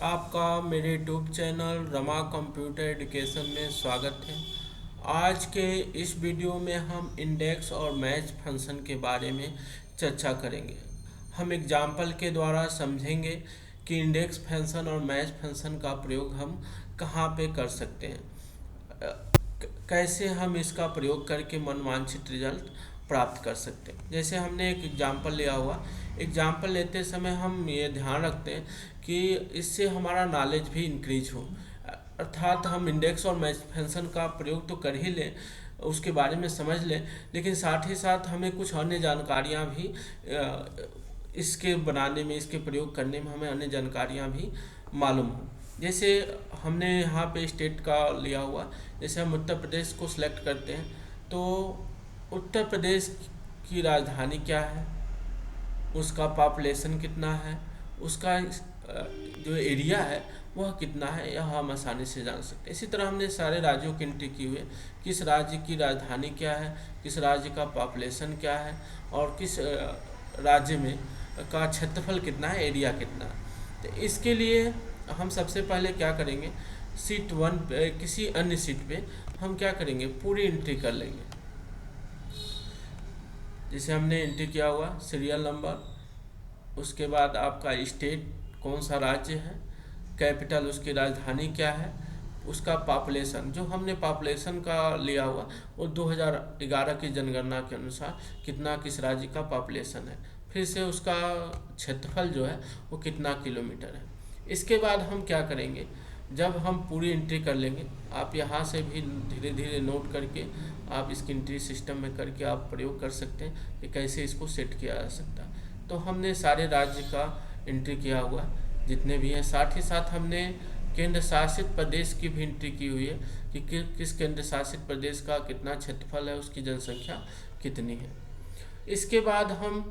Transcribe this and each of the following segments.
आपका मेरे YouTube channel Rama computer education में स्वागत है। आज के इस वीडियो में हम इंडेक्स और मैच फंक्शन के बारे में चर्चा करेंगे। हम एग्जाम्पल के द्वारा समझेंगे कि इंडेक्स फंक्शन और मैच फंक्शन का प्रयोग हम कहाँ पे कर सकते हैं, कैसे हम इसका प्रयोग करके मनवांछित रिजल्ट प्राप्त कर सकते हैं। जैसे हमने एक एग्जाम्पल लिया हुआ, एग्जाम्पल लेते समय हम ये ध्यान रखते हैं कि इससे हमारा नॉलेज भी इंक्रीज हो, अर्थात हम इंडेक्स और मैच फंक्शन का प्रयोग तो कर ही लें, उसके बारे में समझ लें, लेकिन साथ ही साथ हमें कुछ अन्य जानकारियाँ भी इसके बनाने में, इसके प्रयोग करने में हमें अन्य जानकारियाँ भी मालूम हो। जैसे हमने यहाँ पे स्टेट का लिया हुआ, जैसे हम उत्तर प्रदेश को सिलेक्ट करते हैं तो उत्तर प्रदेश की राजधानी क्या है, उसका पॉपुलेशन कितना है, उसका जो एरिया है वह कितना है, यह हम आसानी से जान सकते हैं। इसी तरह हमने सारे राज्यों की एंट्री की हुई है, किस राज्य की राजधानी क्या है, किस राज्य का पॉपुलेशन क्या है और किस राज्य में का क्षेत्रफल कितना है, एरिया कितना है। तो इसके लिए हम सबसे पहले क्या करेंगे, सीट 1 पे किसी अन्य सीट पे हम क्या करेंगे, पूरी एंट्री कर लेंगे। जैसे हमने एंट्री किया हुआ सीरियल नंबर, उसके बाद आपका स्टेट कौन सा राज्य है, कैपिटल उसकी राजधानी क्या है, उसका पॉपुलेशन, जो हमने पॉपुलेशन का लिया हुआ वो 2011 की जनगणना के अनुसार कितना किस राज्य का पॉपुलेशन है, फिर से उसका क्षेत्रफल जो है वो कितना किलोमीटर है। इसके बाद हम क्या करेंगे, जब हम पूरी एंट्री कर लेंगे, आप यहाँ से भी धीरे धीरे नोट करके आप इसकी एंट्री सिस्टम में करके आप प्रयोग कर सकते हैं कि कैसे इसको सेट किया जा सकता है। तो हमने सारे राज्य का एंट्री किया हुआ जितने भी हैं, साथ ही साथ हमने केंद्र शासित प्रदेश की भी एंट्री की हुई है कि किस केंद्र शासित प्रदेश का कितना क्षेत्रफल है, उसकी जनसंख्या कितनी है। इसके बाद हम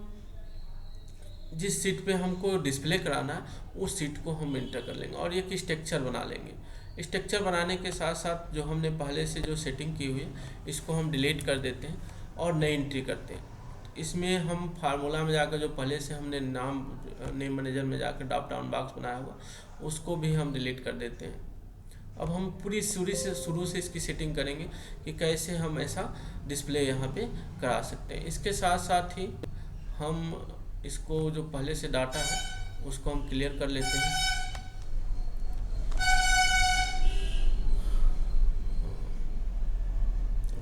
जिस सीट पे हमको डिस्प्ले कराना है उस सीट को हम एंटर कर लेंगे और एक स्ट्रक्चर बना लेंगे। स्ट्रक्चर बनाने के साथ साथ जो हमने पहले से जो सेटिंग की हुई है इसको हम डिलीट कर देते हैं और नई एंट्री करते हैं। इसमें हम फार्मूला में जाकर जो पहले से हमने नेम मैनेजर में जाकर ड्रॉप डाउन बॉक्स बनाया हुआ उसको भी हम डिलीट कर देते हैं। अब हम पूरी शुरू से इसकी सेटिंग करेंगे कि कैसे हम ऐसा डिस्प्ले यहाँ पे करा सकते हैं। इसके साथ साथ ही हम इसको जो पहले से डाटा है उसको हम क्लियर कर लेते हैं।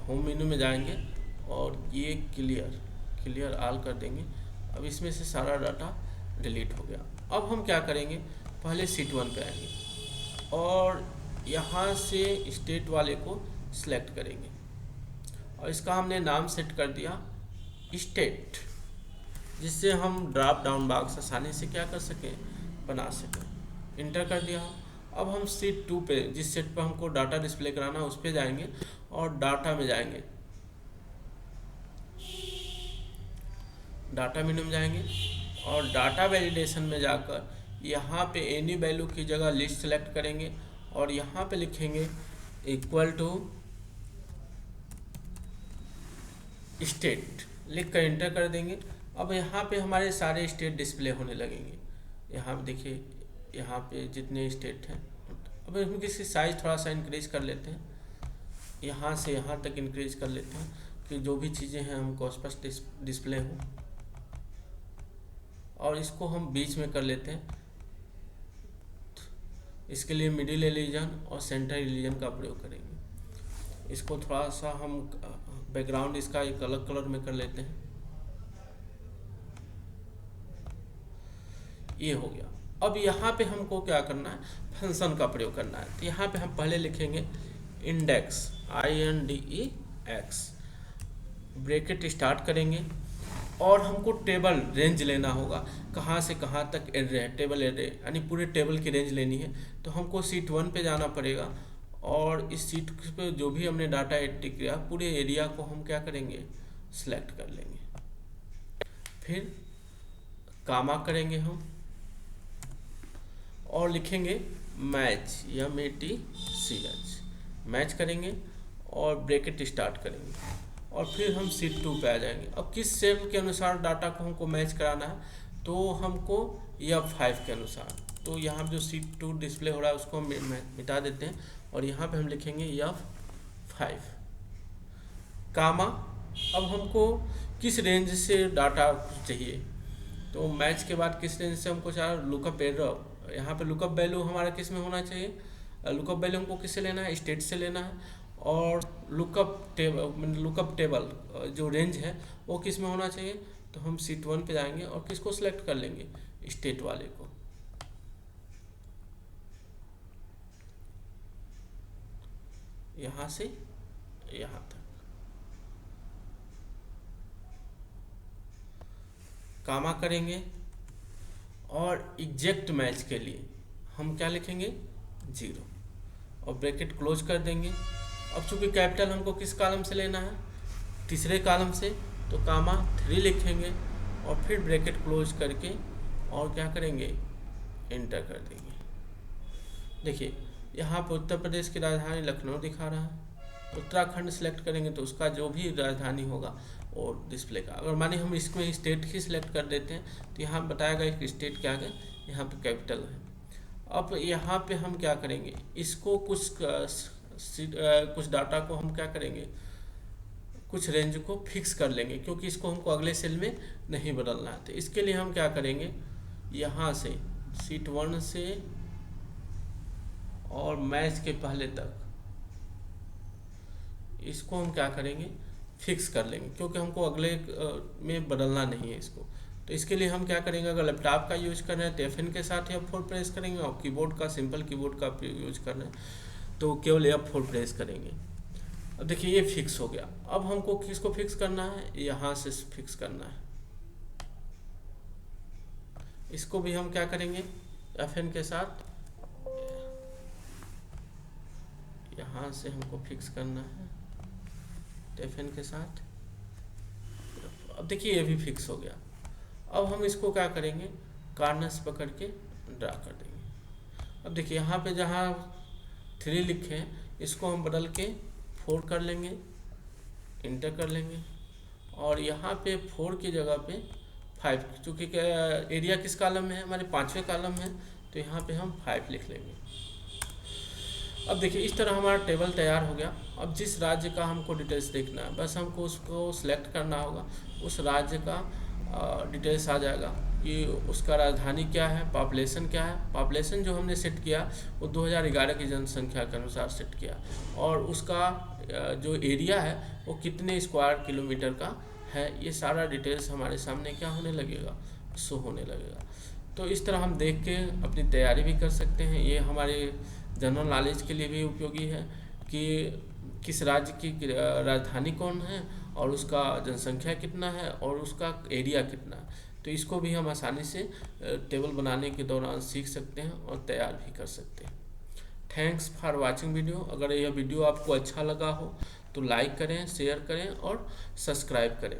होम मेन्यू में जाएंगे और ये क्लियर ऑल कर देंगे। अब इसमें से सारा डाटा डिलीट हो गया। अब हम क्या करेंगे, पहले सीट 1 पे आएंगे और यहाँ से स्टेट वाले को सिलेक्ट करेंगे और इसका हमने नाम सेट कर दिया स्टेट, जिससे हम ड्रॉप डाउन बॉक्स आसानी से क्या कर सकें, बना सकें। इंटर कर दिया। अब हम सीट 2 पे, जिस सेट पर हमको डाटा डिस्प्ले कराना है उस पर जाएंगे और डाटा में जाएंगे, डाटा मेनू में जाएंगे और डाटा वैलिडेशन में जाकर यहाँ पे एनी वैल्यू की जगह लिस्ट सेलेक्ट करेंगे और यहाँ पे लिखेंगे इक्वल टू स्टेट, लिख कर इंटर कर देंगे। अब यहाँ पे हमारे सारे स्टेट डिस्प्ले होने लगेंगे। यहाँ पे देखिए, यहाँ पे जितने स्टेट हैं, अब इसमें किसी साइज थोड़ा सा इंक्रीज कर लेते हैं, यहाँ से यहाँ तक इंक्रीज कर लेते हैं कि जो भी चीज़ें हैं हमको स्पष्ट डिस्प्ले हो। और इसको हम बीच में कर लेते हैं। इसके लिए मिडिल रीजन और सेंटर रीजन का प्रयोग करेंगे। इसको थोड़ा सा हम बैकग्राउंड इसका एक अलग कलर में कर लेते हैं। ये हो गया। अब यहाँ पे हमको क्या करना है, फंक्शन का प्रयोग करना है। तो यहाँ पे हम पहले लिखेंगे इंडेक्स, INDEX, ब्रैकेट स्टार्ट करेंगे और हमको टेबल रेंज लेना होगा, कहाँ से कहाँ तक एरे है, टेबल एरे यानी पूरे टेबल की रेंज लेनी है। तो हमको सीट 1 पे जाना पड़ेगा और इस सीट पे जो भी हमने डाटा एंट्री किया पूरे एरिया को हम क्या करेंगे, सिलेक्ट कर लेंगे। फिर कामा करेंगे हम और लिखेंगे मैच, MATCH, मैच करेंगे और ब्रैकेट स्टार्ट करेंगे और फिर हम सीट 2 पे आ जाएंगे। अब किस सेल के अनुसार डाटा को हमको मैच कराना है, तो हमको F5 के अनुसार तो यहाँ पे जो C2 डिस्प्ले हो रहा है उसको हम मिटा देते हैं और यहाँ पे हम लिखेंगे F5 कामा। अब हमको किस रेंज से डाटा चाहिए, तो मैच के बाद किस रेंज से हमको चाहिए, लुकअप एरर। यहाँ पे लुकअप वैल्यू हमारा किस में होना चाहिए, लुकअप वैल्यू हमको किससे लेना है, स्टेट से लेना है। और लुकअप टेबल जो रेंज है वो किस में होना चाहिए, तो हम C1 पे जाएंगे और किसको सिलेक्ट कर लेंगे, स्टेट वाले को। यहाँ से यहाँ तक कामा करेंगे और एग्जैक्ट मैच के लिए हम क्या लिखेंगे 0 और ब्रैकेट क्लोज कर देंगे। अब चूंकि कैपिटल हमको किस कॉलम से लेना है, तीसरे कॉलम से, तो कामा 3 लिखेंगे और फिर ब्रैकेट क्लोज करके और क्या करेंगे, एंटर कर देंगे। देखिए यहाँ पर उत्तर प्रदेश की राजधानी लखनऊ दिखा रहा है, उत्तराखंड सेलेक्ट करेंगे तो उसका जो भी राजधानी होगा और डिस्प्ले का। अगर माने हम इसमें स्टेट ही सिलेक्ट कर देते हैं तो यहाँ बताएगा कि स्टेट क्या है, यहाँ पे कैपिटल है। अब यहाँ पे हम क्या करेंगे, इसको कुछ डाटा को हम क्या करेंगे, कुछ रेंज को फिक्स कर लेंगे, क्योंकि इसको हमको अगले सेल में नहीं बदलना है। तो इसके लिए हम क्या करेंगे, यहाँ से C1 से और मैच के पहले तक इसको हम क्या करेंगे, फिक्स कर लेंगे, क्योंकि हमको अगले में बदलना नहीं है इसको। तो इसके लिए हम क्या करेंगे, अगर लैपटॉप का यूज कर रहे हैं तो F9 के साथ F4 प्रेस करेंगे, और कीबोर्ड का सिंपल कीबोर्ड का यूज कर रहे हैं तो केवल F4 प्रेस करेंगे। अब देखिए ये फिक्स हो गया। अब हमको किसको फिक्स करना है, यहाँ से फिक्स करना है। इसको भी हम क्या करेंगे, F9 के साथ यहाँ से हमको फिक्स करना है F9 के साथ। अब देखिए ये भी फिक्स हो गया। अब हम इसको क्या करेंगे, कॉर्नर से पकड़ के ड्रा कर देंगे। अब देखिए यहाँ पे जहाँ 3 लिखे हैं इसको हम बदल के 4 कर लेंगे, इंटर कर लेंगे, और यहाँ पे 4 की जगह पे 5, चूँकि एरिया किस कॉलम में है, हमारे 5वें कॉलम में, तो यहाँ पे हम 5 लिख लेंगे। अब देखिए इस तरह हमारा टेबल तैयार हो गया। अब जिस राज्य का हमको डिटेल्स देखना है, बस हमको उसको सिलेक्ट करना होगा, उस राज्य का डिटेल्स आ जाएगा कि उसका राजधानी क्या है, पॉपुलेशन क्या है। पॉपुलेशन जो हमने सेट किया वो 2011 की जनसंख्या के अनुसार सेट किया, और उसका जो एरिया है वो कितने स्क्वायर किलोमीटर का है, ये सारा डिटेल्स हमारे सामने क्या होने लगेगा, शो होने लगेगा। तो इस तरह हम देख के अपनी तैयारी भी कर सकते हैं। ये हमारे जनरल नॉलेज के लिए भी उपयोगी है कि किस राज्य की राजधानी कौन है और उसका जनसंख्या कितना है और उसका एरिया कितना है। तो इसको भी हम आसानी से टेबल बनाने के दौरान सीख सकते हैं और तैयार भी कर सकते हैं। Thanks for watching video. अगर यह वीडियो आपको अच्छा लगा हो तो लाइक करें, शेयर करें और सब्सक्राइब करें।